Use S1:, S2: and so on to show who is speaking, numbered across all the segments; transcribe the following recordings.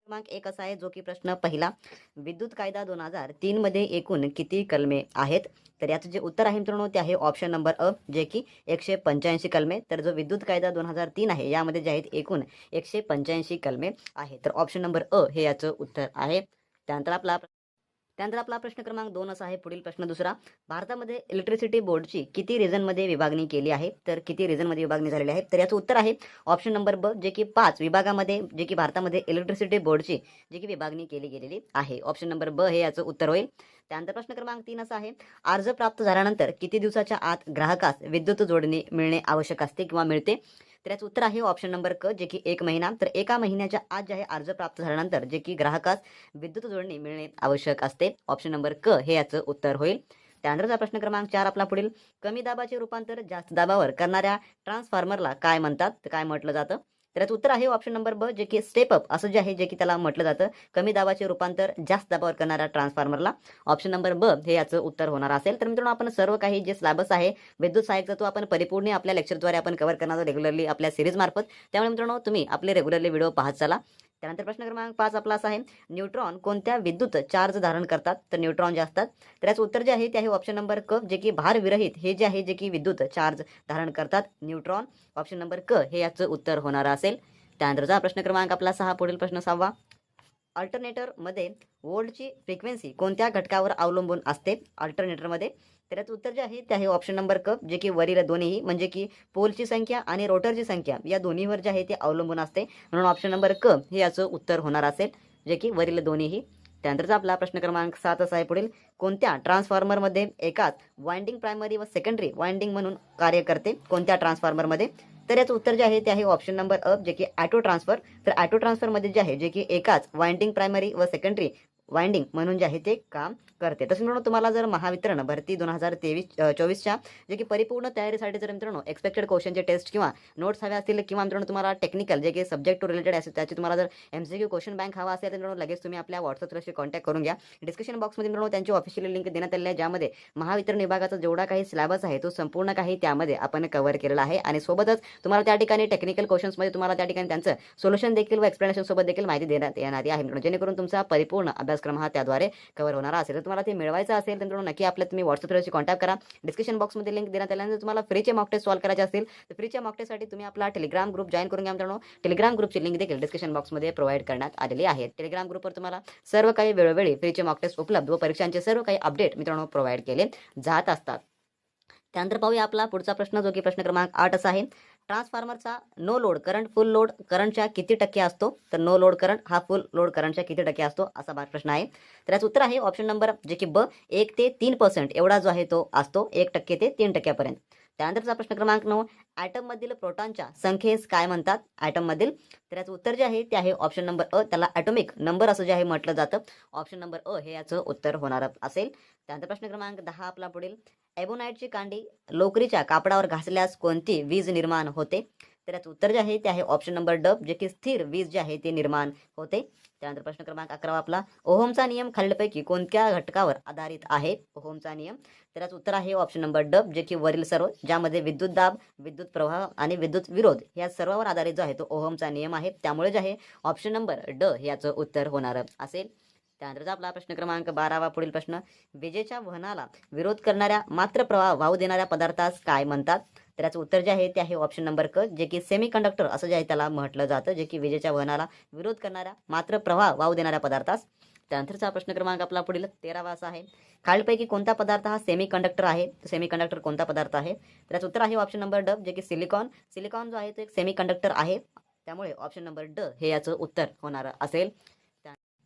S1: क्रमांक 1 असा आहे जो की प्रश्न पहिला, विद्युत कायदा 2003 मध्ये एकूण किती कलमे आहेत? तर याचं जे उत्तर आहे मित्रांनो ते आहे ऑप्शन नंबर अ, जे की 185 कलमे. तर जो विद्युत कायदा 2003 आहे यामध्ये जे आहेत एकूण 185 कलमे आहे. तर ऑप्शन नंबर अ हे याचं उत्तर आहे. त्यानंतर आपला प्रश्न क्रमांक 2 असा आहे. पुढील प्रश्न दुसरा, भारतामध्ये इलेक्ट्रिसिटी बोर्डची किती रिजनमध्ये विभागणी केली आहे? तर किती रिजनमध्ये विभागणी झालेली आहे? तर याचं उत्तर आहे ऑप्शन नंबर ब, जे की 5 विभागामध्ये जे की भारतामध्ये इलेक्ट्रिसिटी बोर्डची जी की विभागणी केली गेलेली आहे. ऑप्शन नंबर ब हे याचं उत्तर होईल. त्यानंतर प्रश्न क्रमांक 3 असा आहे, अर्ज प्राप्त झाल्यानंतर किती दिवसाच्या आत ग्राहकास विद्युत जोडणी मिळणे आवश्यक असते किंवा मिळते? तर याचं उत्तर आहे ऑप्शन नंबर क, जे की 1 महिना. तर एका महिन्याच्या आत जे आहे अर्ज प्राप्त झाल्यानंतर जे की ग्राहकास विद्युत जोडणी मिळणे आवश्यक असते. ऑप्शन नंबर क हे याचं उत्तर होईल. त्यानंतरचा प्रश्न क्रमांक 4 आपला पुढील, कमी दाबाचे रूपांतर जास्त दाबावर करणाऱ्या ट्रान्सफॉर्मरला काय म्हणतात? तर काय म्हटलं जातं? तर याचं उत्तर आहे ऑप्शन नंबर ब, जे की स्टेप अप असं जे आहे जे की त्याला म्हटलं जातं. कमी दाबाचे रूपांतर जास्त दाबावर करणाऱ्या ट्रान्सफॉर्मरला ऑप्शन नंबर ब हे याचं उत्तर होणार असेल. तर मित्रांनो आपण सर्व काही जे सिलेबस आहे विद्युत सहाय्यकचा तो आपण परिपूर्ण आपल्या लेक्चरद्वारे आपण कव्हर करणार रेग्युलरली आपल्या सिरीज मार्फत. त्यामुळे मित्रांनो तुम्ही आपले रेग्युलरली व्हिडिओ पाहत चला. त्यानंतर प्रश्न क्रमांक 5 आपला असा आहे, न्यूट्रॉन कोणत्या विद्युत चार्ज धारण करतात? तर न्यूट्रॉन जे असतात तर याचं उत्तर जे आहे ते आहे ऑप्शन नंबर क, जे की भार विरहित हे जे आहे जे की विद्युत चार्ज धारण करतात न्यूट्रॉन. ऑप्शन नंबर क हे याचं उत्तर होणार असेल. त्यानंतरचा प्रश्न क्रमांक आपला 6, पुढील प्रश्न 6वा, अल्टरनेटरमध्ये व्होल्टची फ्रिक्वेन्सी कोणत्या घटकावर अवलंबून असते? अल्टरनेटरमध्ये तर याचं उत्तर जे आहे ते आहे ऑप्शन नंबर क, जे की वरील दोन्हीही म्हणजे की पोलची संख्या आणि रोटरची संख्या या दोन्हीवर जे आहे ते अवलंबून असते. म्हणून ऑप्शन नंबर क हे याचं उत्तर होणार असेल, जे की वरील दोन्हीही. त्यानंतरचा आपला प्रश्न क्रमांक 7 असा आहे पुढील, कोणत्या ट्रान्सफॉर्मरमध्ये एकाच वाइंडिंग प्रायमरी व सेकंडरी वाइंडिंग म्हणून कार्य करते? कोणत्या ट्रान्सफॉर्मरमध्ये? तर याचं उत्तर जे आहे ते आहे ऑप्शन नंबर अ, जे की ऑटो ट्रान्सफर. तर ऑटो ट्रान्सफरमध्ये जे आहे जे की एकाच वाइंडिंग प्रायमरी व सेकंडरी वाइंडिंग म्हणून जे आहे ते काम करते. तसं मित्रांनो तुम्हाला जर महावितरण भरती 2023-24च्या जे की परिपूर्ण तयारीसाठी जर मित्रांनो एक्सपेक्टेड क्वेश्चनचे टेस्ट किंवा नोट्स हवे असतील किंवा मित्रांनो तुम्हाला टेक्निकल जे की सब्जेक्ट टू रिलेटेड असेल त्याची तुम्हाला जर MCQ क्वेश्चन बँक हवा असेल तर मित्रांनो लगेच तुम्ही आपल्या व्हॉट्सअपशी कॉन्टॅक्ट करून घ्या. डिस्क्रिप्शन बॉक्समध्ये मित्रांनो त्यांची ऑफिशियल लिंक देण्यात आलेली आहे, ज्यामध्ये महावितरण विभागाचा जेवढा काही सिलेबस आहे तो संपूर्ण काही त्यामध्ये आपण कव्हर केलेला आहे. आणि सोबतच तुम्हाला त्या ठिकाणी टेक्निकल क्वेश्चन्समध्ये तुम्हाला त्या ठिकाणी त्यांचं सोल्युशन देखील व एक्सप्लेनेशन सोबत देखील माहिती देण्यात येणार आहे मित्रांनो, जेणेकरून तुमचा परिपूर्ण अभ्यासक्रम हा त्याद्वारे कव्हर होणार असेल. तर तुम्हाला ते मिळवायचं असेल तर मित्रांनो नक्की आपल्या तुम्ही व्हॉट्सअपवरची कॉन्टॅक्ट करा. डिस्क्रिप्शन बॉक्समध्ये लिंक देण्यात आल्यानंतर तुम्हाला फ्रीचे मॉक टेस्ट सॉल्व्ह करायचे असतील तर फ्रीच्या मॉक टेस्टसाठी तुम्ही आपला टेलिग्राम ग्रुप जॉईन करून घ्या मित्रांनो. टेलिग्राम ग्रुपची लिंक देखील डिस्क्रिप्शन बॉक्समध्ये प्रोव्हाइड करण्यात आलेली आहे. टेलिग्राम ग्रुपवर तुम्हाला सर्व काही वेळोवेळी फ्रीचे मॉक टेस्ट उपलब्ध व परीक्षांचे सर्व काही अपडेट मित्रांनो प्रोव्हाइड केले जात असतात. त्यानंतर पाहूया आपला पुढचा प्रश्न, जो की प्रश्न क्रमांक 8 असा आहे, ट्रान्सफॉर्मरचा no load current full load करंटच्या किती टक्के असतो? तर नो लोड करंट हा फुल लोड करंटच्या किती टक्के असतो असा प्रश्न आहे. तर याचं उत्तर आहे ऑप्शन नंबर जे की ब, 1 ते 3% एवढा जो आहे तो असतो, 1% ते 3%पर्यंत. त्यानंतरचा प्रश्न क्रमांक 9, ॲटममधील प्रोटॉनच्या संख्येस काय म्हणतात? ॲटममधील तर याचं उत्तर जे आहे ते आहे ऑप्शन नंबर अ, त्याला ॲटॉमिक नंबर असं जे आहे म्हटलं जातं. ऑप्शन नंबर अ हे याचं उत्तर होणार असेल. त्यानंतर प्रश्न क्रमांक 10 आपला पुढील, एबोनाइटची कांडी लोकरीच्या कापडावर घासल्यास कोणती वीज निर्माण होते? तर याचं उत्तर जे आहे ते आहे ऑप्शन नंबर ड, जे की स्थिर वीज जे आहे ते निर्माण होते. त्यानंतर प्रश्न क्रमांक 11 आपला, ओहमचा नियम खालीलपैकी कोणत्या घटकावर आधारित आहे? ओहमचा नियम तर याचं उत्तर आहे ऑप्शन नंबर ड, जे की वरील सर्व, ज्यामध्ये विद्युत दाब, विद्युत प्रवाह आणि विद्युत विरोध या सर्वावर आधारित जो आहे तो ओहमचा नियम आहे. त्यामुळे जे आहे ऑप्शन नंबर ड याचं उत्तर होणार असेल. त्यानंतरचा आपला प्रश्न क्रमांक 12वा पुढील प्रश्न, विजेच्या वहनाला विरोध करणाऱ्या मात्र प्रवाह वाहू देणाऱ्या पदार्थास काय म्हणतात? तर याचं उत्तर जे आहे ते आहे ऑप्शन नंबर क, जे की सेमी कंडक्टर असं जे आहे त्याला म्हटलं जातं, जे की विजेच्या वहनाला विरोध करणाऱ्या मात्र प्रवाह वाहू देणाऱ्या पदार्थास. त्यानंतरचा प्रश्न क्रमांक आपला पुढील 13वा असा आहे, खालीलपैकी कोणता पदार्थ हा सेमी कंडक्टर आहे? सेमी कंडक्टर कोणता पदार्थ आहे? तर याचं उत्तर आहे ऑप्शन नंबर ड, जे की सिलिकॉन. सिलिकॉन जो आहे तो एक सेमी कंडक्टर आहे. त्यामुळे ऑप्शन नंबर ड हे याचं उत्तर होणार असेल.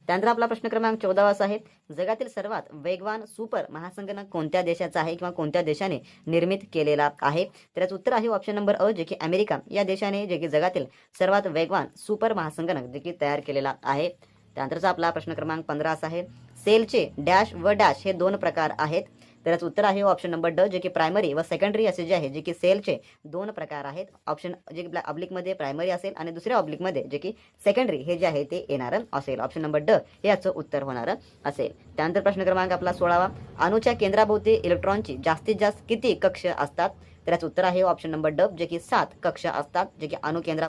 S1: त्यानंतर आपला प्रश्न क्रमांक 14वा असा आहे, जगातील सर्वात वेगवान सुपर महासंगणक कोणत्या देशाचा आहे किंवा कोणत्या देशाने निर्मित केलेला आहे? तर याचं उत्तर आहे ऑप्शन नंबर अ, जे की अमेरिका या देशाने जे की जगातील सर्वात वेगवान सुपर महासंगणक जे की तयार केलेला आहे. त्यानंतरचा आपला प्रश्न क्रमांक 15 असा आहे, सेलचे डॅश व डॅश हे 2 प्रकार आहेत. तर याचं उत्तर आहे ऑप्शन नंबर ड, जे की प्रायमरी व सेकंडरी असे जे आहे जे की सेलचे 2 प्रकार आहेत. ऑप्शन जे ऑब्लिकमध्ये प्रायमरी असेल आणि दुसऱ्या ऑब्लिकमध्ये जे की सेकंडरी हे जे आहे ते येणार असेल. ऑप्शन नंबर ड हे याचं उत्तर होणार असेल. त्यानंतर प्रश्न क्रमांक आपला 16वा, अणूच्या केंद्राभोवती इलेक्ट्रॉनची जास्तीत जास्त किती कक्ष असतात? तर याचं उत्तर आहे ऑप्शन नंबर ड, जे की 7 कक्ष असतात, जे की अणुकेंद्रा